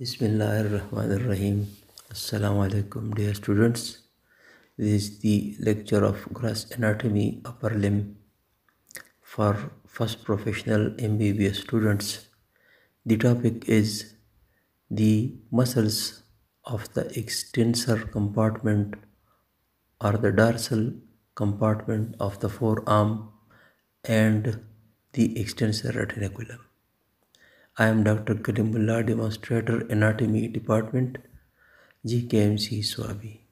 Bismillahirrahmanirrahim. Assalamu alaikum, dear students. This is the lecture of gross anatomy upper limb for first professional MBBS students. The topic is the muscles of the extensor compartment or the dorsal compartment of the forearm and the extensor retinaculum. I am Dr. Karimullah, Demonstrator Anatomy Department, GKMC Swabi.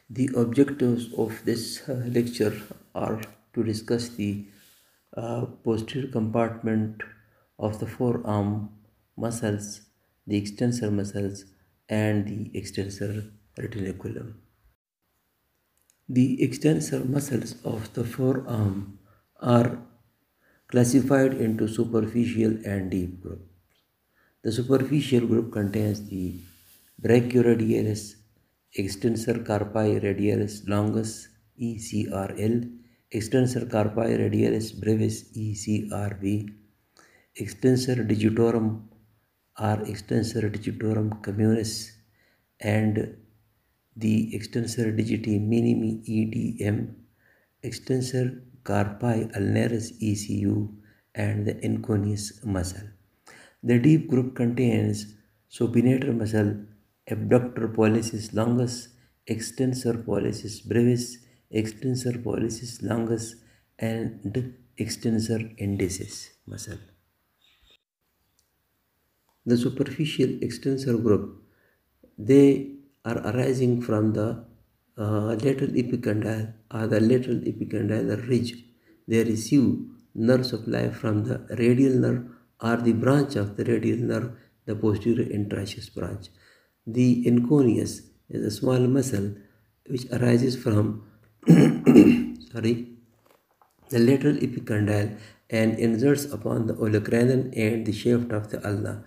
The objectives of this lecture are to discuss the posterior compartment of the forearm muscles, the extensor muscles, and the extensor retinaculum. The extensor muscles of the forearm are classified into superficial and deep groups. The superficial group contains the brachioradialis, extensor carpi radialis longus ECRL, extensor carpi radialis brevis ECRB, extensor digitorum or extensor digitorum communis, and the extensor digiti minimi EDM, extensor carpi ulnaris ECU, and the inconius muscle. The deep group contains supinator muscle, abductor pollicis longus, extensor pollicis brevis, extensor pollicis longus, and extensor indicis muscle. The superficial extensor group, they are arising from the lateral epicondyle or the lateral epicondyle ridge. They receive nerve supply from the radial nerve or the branch of the radial nerve, the posterior interosseous branch. The inconius is a small muscle which arises from the lateral epicondyle and inserts upon the olecranon and the shaft of the ulna.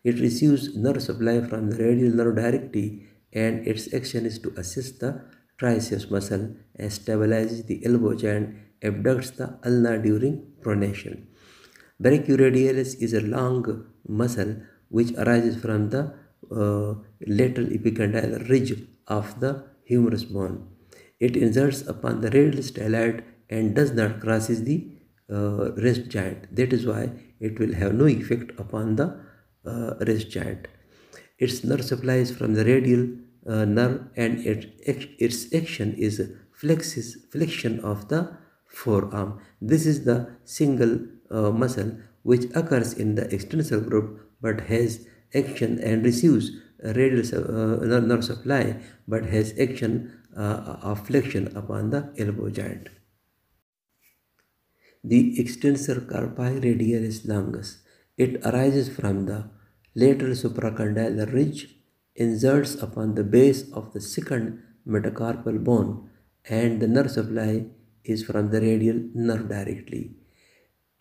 It receives nerve supply from the radial nerve directly, and its action is to assist the triceps muscle and stabilizes the elbow joint, abducts the ulna during pronation. Brachioradialis is a long muscle which arises from the lateral epicondyle ridge of the humerus bone. It inserts upon the radial styloid and does not crosses the wrist joint. That is why it will have no effect upon the wrist joint. Its nerve supply is from the radial nerve, and its action is flexion of the forearm. This is the single muscle which occurs in the extensor group but has action and receives radial nerve supply but has action of flexion upon the elbow joint. The extensor carpi radialis longus. It arises from the lateral supracondylar ridge, inserts upon the base of the second metacarpal bone, and the nerve supply is from the radial nerve directly.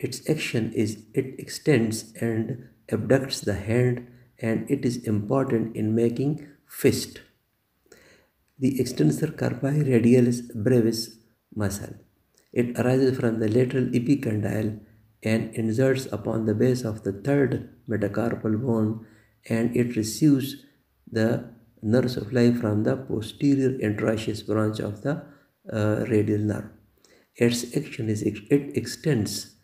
Its action is it extends and abducts the hand, and it is important in making fist. The extensor carpi radialis brevis muscle. It arises from the lateral epicondyle and inserts upon the base of the third metacarpal bone, and it receives the nerve supply from the posterior interosseous branch of the radial nerve. Its action is it extends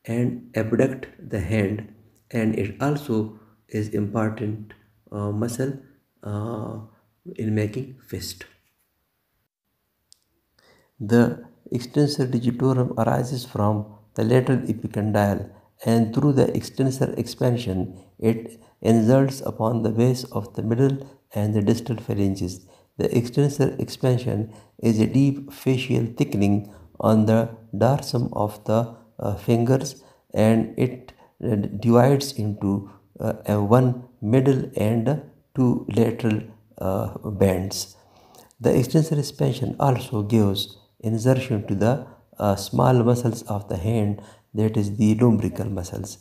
and abduct the hand, and it also is important muscle in making fist. The extensor digitorum arises from the lateral epicondyle, and through the extensor expansion it inserts upon the base of the middle and the distal phalanges. The extensor expansion is a deep facial thickening on the dorsum of the fingers, and it divides into one middle and two lateral bands. The extensor expansion also gives insertion to the small muscles of the hand, that is the lumbrical muscles.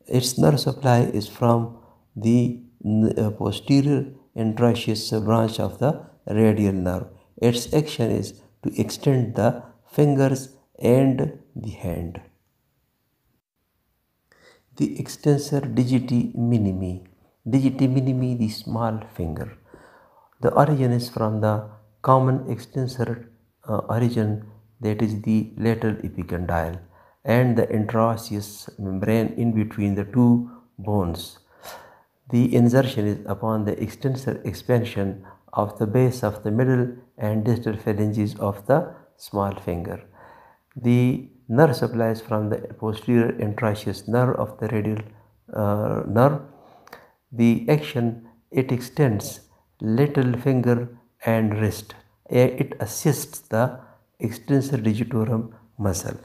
Its nerve supply is from the posterior interosseous branch of the radial nerve. Its action is to extend the fingers and the hand. The extensor digiti minimi. Digiti minimi, the small finger. The origin is from the common extensor origin, that is the lateral epicondyle, and the interosseous membrane in between the two bones. The insertion is upon the extensor expansion of the base of the middle and distal phalanges of the small finger. The nerve supplies from the posterior interosseous nerve of the radial nerve. The action, it extends little finger and wrist. It assists the extensor digitorum muscle.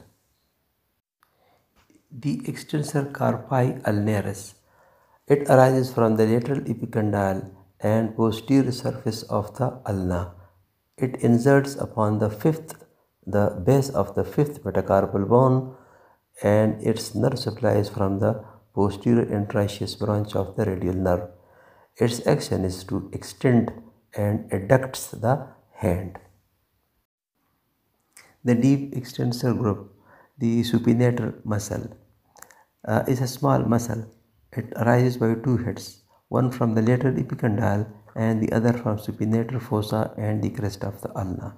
The extensor carpi ulnaris. It arises from the lateral epicondyle and posterior surface of the ulna. It inserts upon the base of the fifth metacarpal bone, and its nerve supply is from the posterior interosseous branch of the radial nerve. Its action is to extend and adducts the hand. The deep extensor group, the supinator muscle, is a small muscle. It arises by two heads, one from the lateral epicondyle and the other from supinator fossa and the crest of the ulna.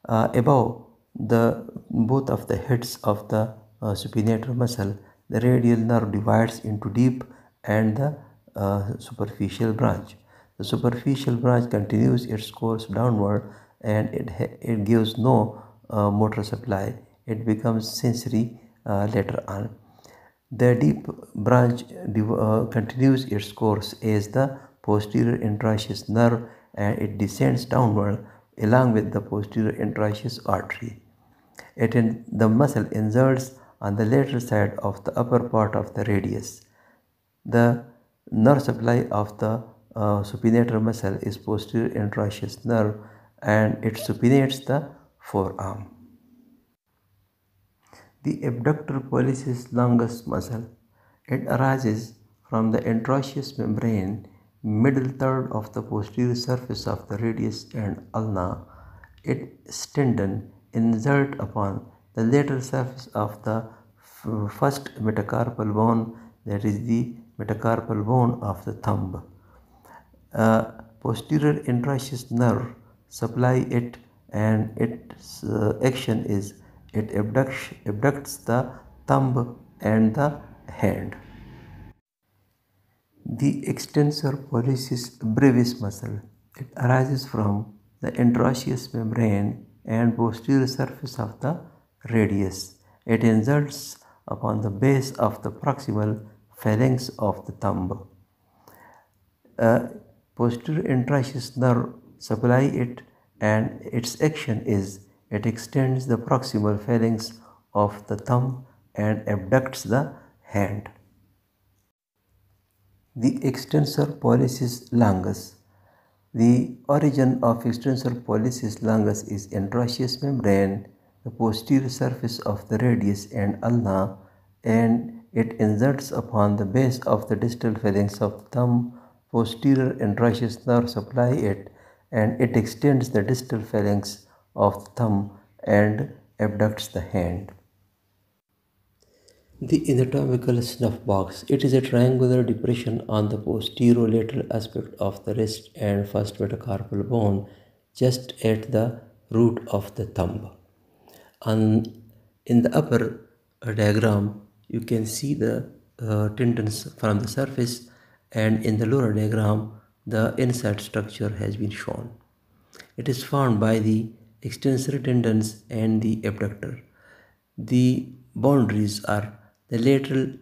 Above both of the heads of the supinator muscle, the radial nerve divides into deep and the superficial branch. The superficial branch continues its course downward, and it gives no motor supply. It becomes sensory later on. The deep branch continues its course as the posterior interosseous nerve, and it descends downward along with the posterior interosseous artery. The muscle inserts on the lateral side of the upper part of the radius. The nerve supply of the supinator muscle is posterior interosseous nerve, and it supinates the forearm. The abductor pollicis longus muscle. It arises from the interosseous membrane, middle third of the posterior surface of the radius and ulna. Its tendon insert upon the lateral surface of the first metacarpal bone, that is the metacarpal bone of the thumb. Posterior interosseous nerve supply it, and its action is it abducts the thumb and the hand. The extensor pollicis brevis muscle. It arises from the interosseous membrane and posterior surface of the radius. It inserts upon the base of the proximal phalanx of the thumb. Posterior interosseous nerve supply it, and its action is it extends the proximal phalanx of the thumb and abducts the hand. The extensor pollicis longus. The origin of extensor pollicis longus is interosseous membrane, the posterior surface of the radius and ulna, and it inserts upon the base of the distal phalanx of the thumb. Posterior interosseous nerve supply it, and it extends the distal phalanx of the thumb and abducts the hand. The anatomical snuff box. It is a triangular depression on the posterolateral aspect of the wrist and first metacarpal bone, just at the root of the thumb. In the upper diagram, you can see the tendons from the surface, and in the lower diagram, the inside structure has been shown. It is formed by the extensor tendons and the abductor. The boundaries are the lateral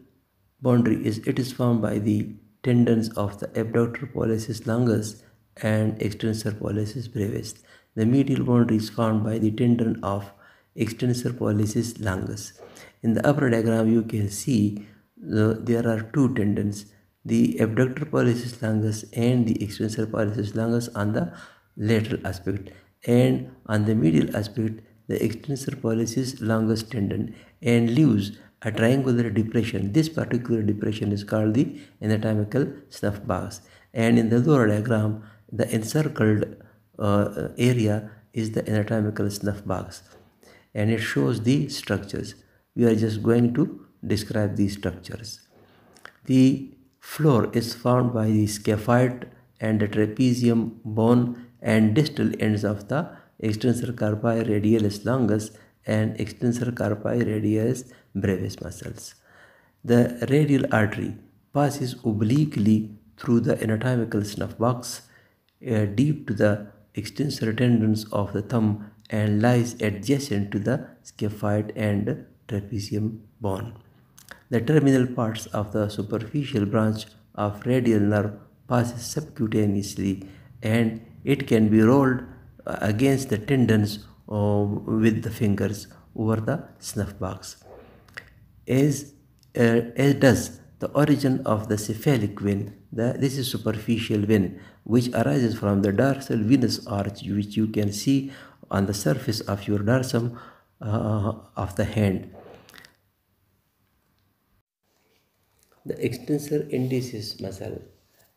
boundary is formed by the tendons of the abductor pollicis longus and extensor pollicis brevis. The medial boundary is formed by the tendon of extensor pollicis longus. In the upper diagram, you can see there are two tendons, the abductor pollicis longus and the extensor pollicis longus on the lateral aspect, and on the medial aspect the extensor pollicis longus tendon, and leaves a triangular depression. This particular depression is called the anatomical snuff box, and in the lower diagram the encircled area is the anatomical snuff box, and it shows the structures. We are just going to describe these structures. The floor is formed by the scaphoid and the trapezium bone and distal ends of the extensor carpi radialis longus and extensor carpi radialis brevis muscles. The radial artery passes obliquely through the anatomical snuff box deep to the extensor tendons of the thumb and lies adjacent to the scaphoid and trapezium bone. The terminal parts of the superficial branch of radial nerve passes subcutaneously and it can be rolled against the tendons with the fingers over the snuff box. As does the origin of the cephalic vein. This is superficial vein which arises from the dorsal venous arch which you can see on the surface of your dorsum of the hand. The extensor indicis muscle.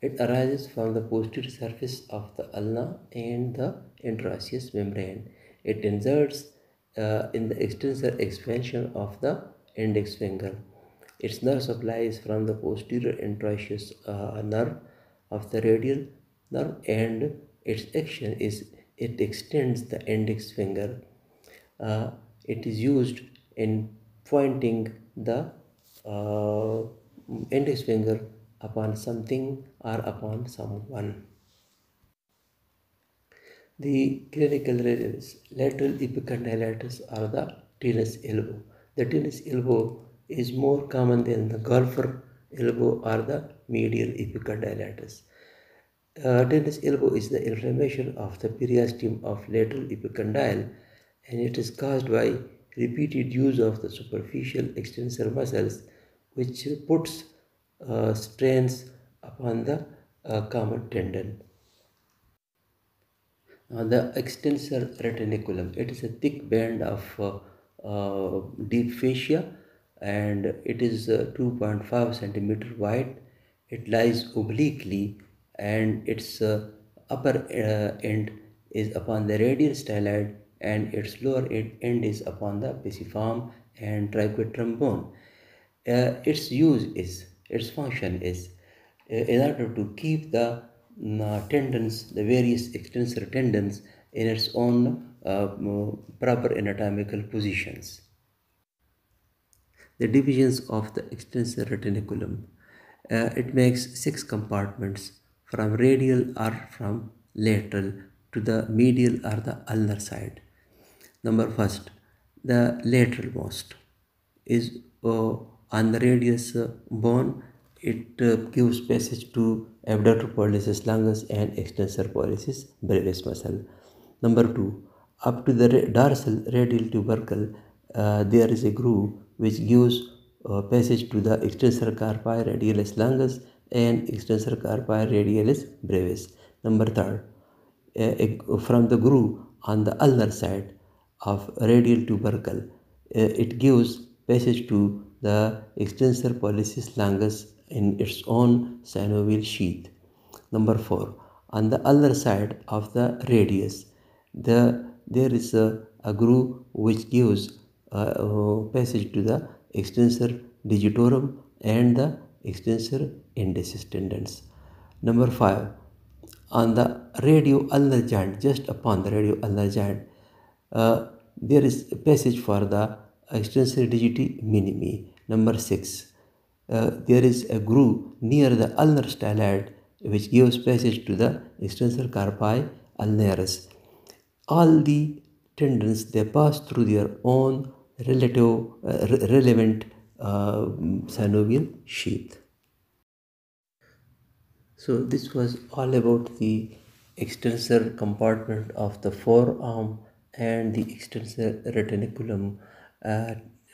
It arises from the posterior surface of the ulna and the interosseous membrane. It inserts in the extensor expansion of the index finger. Its nerve supply is from the posterior interosseous nerve of the radial nerve, and its action is it extends the index finger. It is used in pointing the uh, index finger upon something or upon someone. The clinical reasons, lateral epicondylitis or the tennis elbow. The tennis elbow is more common than the golfer elbow or the medial epicondylitis. Tennis elbow is the inflammation of the periosteum of lateral epicondyle, and it is caused by repeated use of the superficial extensor muscles, which puts strains upon the common tendon. The extensor retiniculum. It is a thick band of deep fascia, and it is 2.5 centimeter wide. It lies obliquely, and its upper end is upon the radial styloid, and its lower end is upon the pisiform and triquetrum bone. Its function is in order to keep the tendons, the various extensor tendons, in its own proper anatomical positions. The divisions of the extensor retiniculum. It makes 6 compartments from radial or from lateral to the medial or the ulnar side. Number first, the lateral most is on the radius bone. It gives passage to abductor pollicis longus and extensor pollicis brevis muscle. Number two, up to the dorsal radial tubercle, there is a groove which gives passage to the extensor carpi radialis longus and extensor carpi radialis brevis. Number third, from the groove on the ulnar side of radial tubercle, it gives passage to the extensor pollicis longus in its own synovial sheath. Number 4. On the other side of the radius, there is a groove which gives passage to the extensor digitorum and the extensor indicis tendons. Number 5. On the radioulnar joint, just upon the radioulnar joint, there is a passage for the extensor digiti minimi. Number 6. There is a groove near the ulnar styloid which gives passage to the extensor carpi ulnaris. All the tendons, they pass through their own relevant synovial sheath. So this was all about the extensor compartment of the forearm and the extensor retiniculum.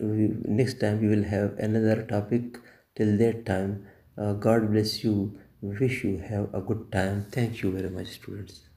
Next time we will have another topic. Till that time, God bless you. Wish you have a good time. Thank you very much, students.